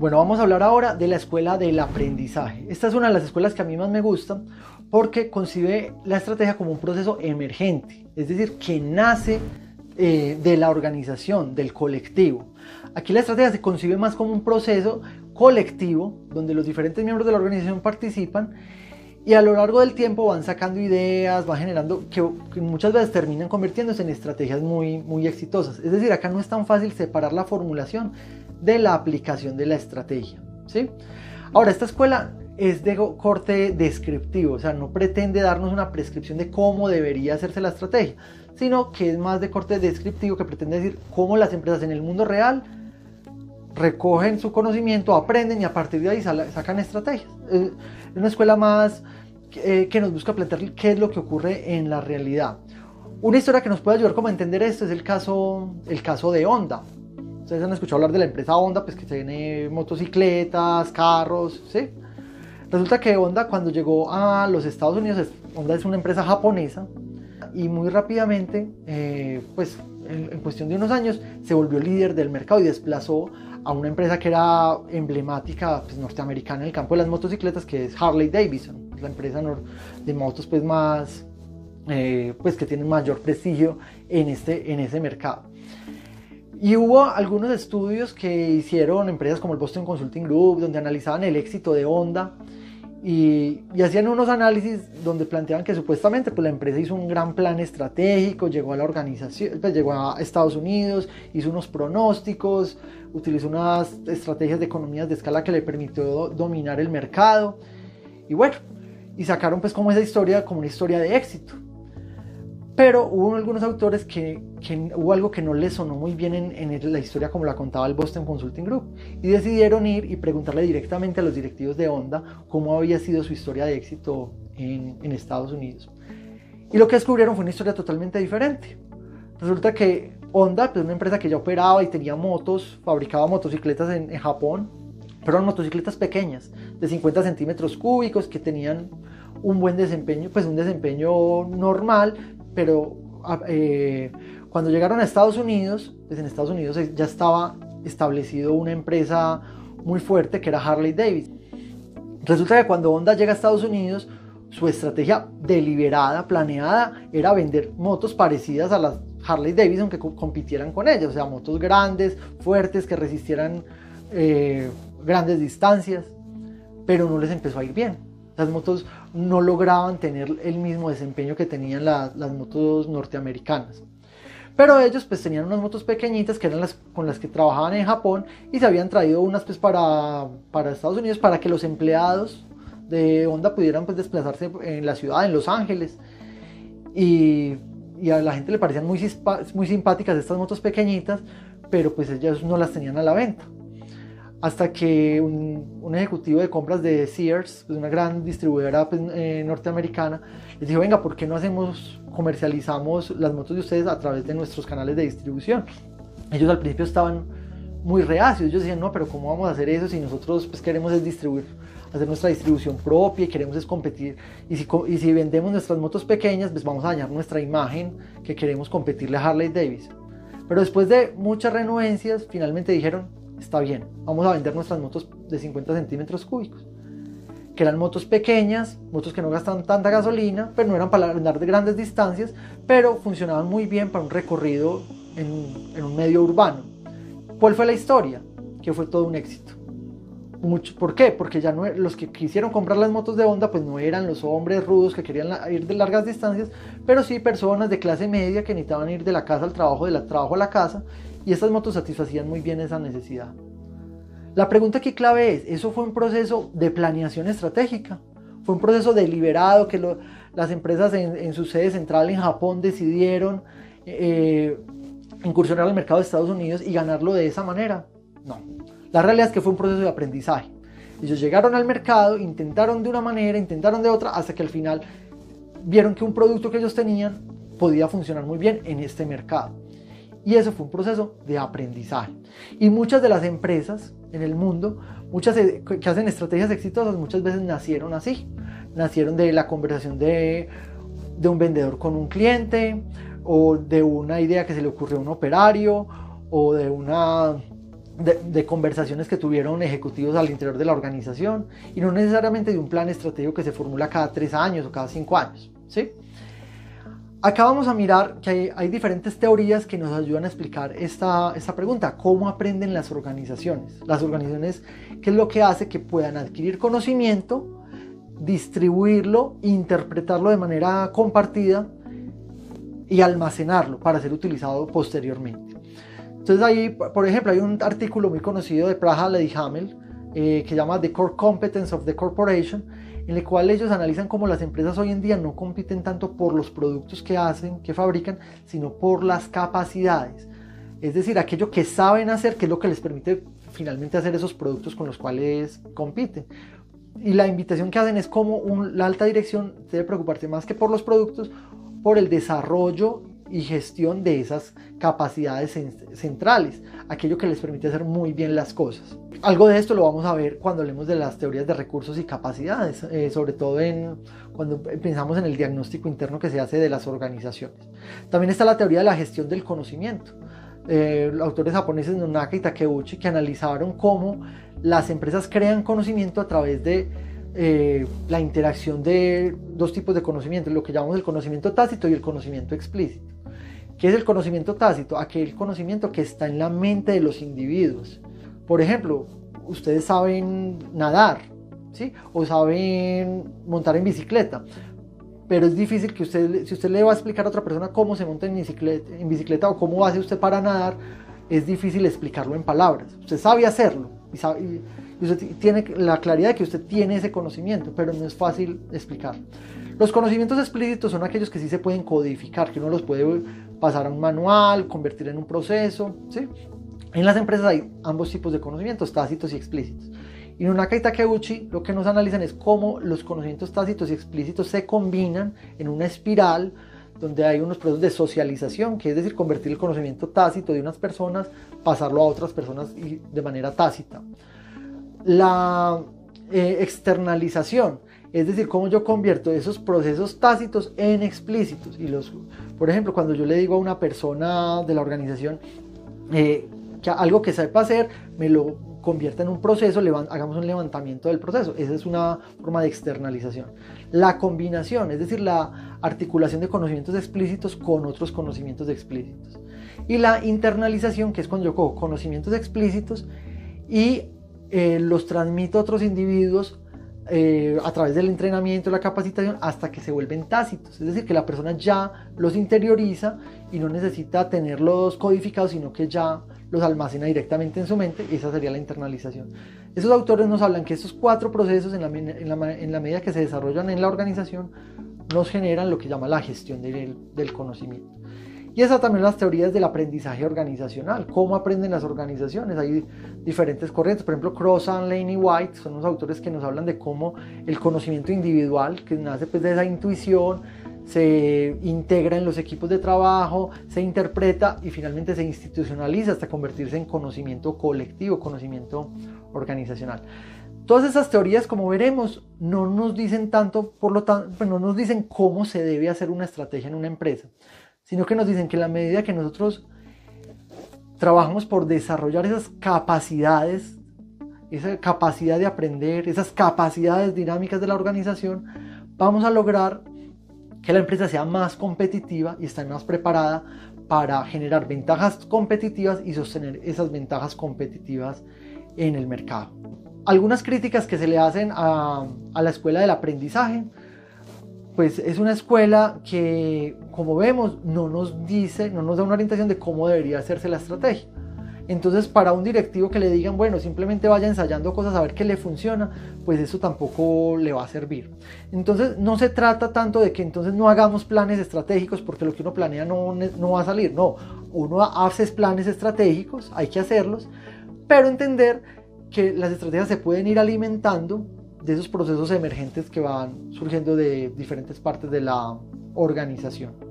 Bueno, vamos a hablar ahora de la escuela del aprendizaje. Esta es una de las escuelas que a mí más me gustan porque concibe la estrategia como un proceso emergente, es decir, que nace de la organización, del colectivo. Aquí la estrategia se concibe más como un proceso colectivo donde los diferentes miembros de la organización participan y a lo largo del tiempo van sacando ideas, van generando que muchas veces terminan convirtiéndose en estrategias muy exitosas. Es decir, acá no es tan fácil separar la formulación de la aplicación de la estrategia, ¿sí? Ahora, esta escuela es de corte descriptivo, o sea, no pretende darnos una prescripción de cómo debería hacerse la estrategia, sino que es más de corte descriptivo, que pretende decir cómo las empresas en el mundo real recogen su conocimiento, aprenden y a partir de ahí sacan estrategias. Es una escuela más que nos busca plantear qué es lo que ocurre en la realidad. Una historia que nos puede ayudar como a entender esto es el caso de Honda. Ustedes han escuchado hablar de la empresa Honda, pues que tiene motocicletas, carros, ¿sí? Resulta que Honda, cuando llegó a los Estados Unidos, Honda es una empresa japonesa y muy rápidamente, pues en cuestión de unos años, se volvió líder del mercado y desplazó a una empresa que era emblemática, pues, norteamericana en el campo de las motocicletas, que es Harley Davidson, la empresa de motos pues más, pues que tiene mayor prestigio en ese mercado. Y hubo algunos estudios que hicieron empresas como el Boston Consulting Group, donde analizaban el éxito de Honda y hacían unos análisis donde planteaban que supuestamente pues, la empresa hizo un gran plan estratégico, llegó a la organización, pues, llegó a Estados Unidos, hizo unos pronósticos, utilizó unas estrategias de economías de escala que le permitió dominar el mercado y bueno, y sacaron pues como esa historia como una historia de éxito. Pero hubo algunos autores que hubo algo que no les sonó muy bien en la historia como la contaba el Boston Consulting Group y decidieron ir y preguntarle directamente a los directivos de Honda cómo había sido su historia de éxito en Estados Unidos. Y lo que descubrieron fue una historia totalmente diferente. Resulta que Honda, pues una empresa que ya operaba y tenía motos, fabricaba motocicletas en Japón, pero eran motocicletas pequeñas, de 50 centímetros cúbicos, que tenían un buen desempeño, pues un desempeño normal, pero cuando llegaron a Estados Unidos, pues en Estados Unidos ya estaba establecido una empresa muy fuerte que era Harley Davidson. Resulta que cuando Honda llega a Estados Unidos, su estrategia deliberada, planeada, era vender motos parecidas a las Harley Davidson que compitieran con ellas, o sea, motos grandes, fuertes, que resistieran grandes distancias, pero no les empezó a ir bien. Las motos no lograban tener el mismo desempeño que tenían las motos norteamericanas. Pero ellos pues tenían unas motos pequeñitas que eran las con las que trabajaban en Japón y se habían traído unas pues para Estados Unidos para que los empleados de Honda pudieran pues desplazarse en la ciudad, en Los Ángeles. Y a la gente le parecían muy simpáticas estas motos pequeñitas, pero pues ellos no las tenían a la venta. Hasta que un ejecutivo de compras de Sears, pues una gran distribuidora pues, norteamericana, les dijo, venga, ¿por qué no comercializamos las motos de ustedes a través de nuestros canales de distribución? Ellos al principio estaban muy reacios, ellos decían, no, pero ¿cómo vamos a hacer eso si nosotros pues, queremos es hacer nuestra distribución propia y queremos es competir? Y si vendemos nuestras motos pequeñas, pues vamos a dañar nuestra imagen que queremos competirle a Harley Davidson. Pero después de muchas renuencias, finalmente dijeron, está bien, vamos a vender nuestras motos de 50 centímetros cúbicos, que eran motos pequeñas, motos que no gastan tanta gasolina, pero no eran para andar de grandes distancias, pero funcionaban muy bien para un recorrido en un medio urbano. ¿Cuál fue la historia? Que fue todo un éxito. ¿Por qué? Porque ya no, los que quisieron comprar las motos de Honda pues no eran los hombres rudos que querían ir de largas distancias, pero sí personas de clase media que necesitaban ir de la casa al trabajo, del trabajo a la casa, y estas motos satisfacían muy bien esa necesidad. La pregunta aquí clave es, ¿eso fue un proceso de planeación estratégica? ¿Fue un proceso deliberado que las empresas en su sede central en Japón decidieron incursionar al mercado de Estados Unidos y ganarlo de esa manera? No. La realidad es que fue un proceso de aprendizaje. Ellos llegaron al mercado, intentaron de una manera, intentaron de otra, hasta que al final vieron que un producto que ellos tenían podía funcionar muy bien en este mercado. Y eso fue un proceso de aprendizaje. Y muchas de las empresas en el mundo, muchas que hacen estrategias exitosas, muchas veces nacieron así. Nacieron de la conversación de un vendedor con un cliente, o de una idea que se le ocurrió a un operario, o de una de conversaciones que tuvieron ejecutivos al interior de la organización y no necesariamente de un plan estratégico que se formula cada 3 años o cada 5 años, ¿sí? Acá vamos a mirar que hay diferentes teorías que nos ayudan a explicar esta pregunta: ¿cómo aprenden las organizaciones? Las organizaciones, ¿qué es lo que hace que puedan adquirir conocimiento, distribuirlo, interpretarlo de manera compartida y almacenarlo para ser utilizado posteriormente? Entonces ahí, por ejemplo, hay un artículo muy conocido de Praha Lady Hamel que se llama The Core Competence of the Corporation, en el cual ellos analizan cómo las empresas hoy en día no compiten tanto por los productos que hacen, que fabrican, sino por las capacidades. Es decir, aquello que saben hacer, que es lo que les permite finalmente hacer esos productos con los cuales compiten. Y la invitación que hacen es como la alta dirección debe preocuparse más que por los productos, por el desarrollo y gestión de esas capacidades centrales, aquello que les permite hacer muy bien las cosas. Algo de esto lo vamos a ver cuando hablemos de las teorías de recursos y capacidades, sobre todo cuando pensamos en el diagnóstico interno que se hace de las organizaciones. También está la teoría de la gestión del conocimiento. Los autores japoneses Nonaka y Takeuchi, que analizaron cómo las empresas crean conocimiento a través de la interacción de dos tipos de conocimiento, lo que llamamos el conocimiento tácito y el conocimiento explícito. ¿Qué es el conocimiento tácito? Aquel conocimiento que está en la mente de los individuos. Por ejemplo, ustedes saben nadar, ¿sí? O saben montar en bicicleta, pero es difícil que si usted le va a explicar a otra persona cómo se monta en bicicleta o cómo hace usted para nadar, es difícil explicarlo en palabras. Usted sabe hacerlo y usted tiene la claridad de que usted tiene ese conocimiento, pero no es fácil explicarlo. Los conocimientos explícitos son aquellos que sí se pueden codificar, que uno los puede pasar a un manual, convertir en un proceso, ¿sí? En las empresas hay ambos tipos de conocimientos, tácitos y explícitos. Y Nonaka y Takeuchi lo que nos analizan es cómo los conocimientos tácitos y explícitos se combinan en una espiral donde hay unos procesos de socialización, que es decir, convertir el conocimiento tácito de unas personas, pasarlo a otras personas de manera tácita. La externalización, es decir, cómo yo convierto esos procesos tácitos en explícitos. Por ejemplo, cuando yo le digo a una persona de la organización que algo que sepa hacer, me lo convierta en un proceso, hagamos un levantamiento del proceso. Esa es una forma de externalización. La combinación, es decir, la articulación de conocimientos explícitos con otros conocimientos explícitos. Y la internalización, que es cuando yo cojo conocimientos explícitos y los transmito a otros individuos a través del entrenamiento, la capacitación, hasta que se vuelven tácitos. Es decir, que la persona ya los interioriza y no necesita tenerlos codificados, sino que ya los almacena directamente en su mente. Esa sería la internalización. Esos autores nos hablan que estos 4 procesos, en la medida que se desarrollan en la organización, nos generan lo que llama la gestión del conocimiento. Y esas también las teorías del aprendizaje organizacional. ¿Cómo aprenden las organizaciones? Hay diferentes corrientes. Por ejemplo, Crossan, Lane y White son los autores que nos hablan de cómo el conocimiento individual, que nace pues de esa intuición, se integra en los equipos de trabajo, se interpreta y finalmente se institucionaliza hasta convertirse en conocimiento colectivo, conocimiento organizacional. Todas esas teorías, como veremos, no nos dicen tanto, no nos dicen cómo se debe hacer una estrategia en una empresa, sino que nos dicen que en la medida que nosotros trabajamos por desarrollar esas capacidades, esa capacidad de aprender, esas capacidades dinámicas de la organización, vamos a lograr que la empresa sea más competitiva y esté más preparada para generar ventajas competitivas y sostener esas ventajas competitivas en el mercado. Algunas críticas que se le hacen a la escuela del aprendizaje, pues es una escuela que, como vemos, no nos da una orientación de cómo debería hacerse la estrategia. Entonces, para un directivo que le digan, bueno, simplemente vaya ensayando cosas a ver qué le funciona, pues eso tampoco le va a servir. Entonces, no se trata tanto de que entonces no hagamos planes estratégicos porque lo que uno planea no va a salir. No, uno hace planes estratégicos, hay que hacerlos, pero entender que las estrategias se pueden ir alimentando de esos procesos emergentes que van surgiendo de diferentes partes de la organización.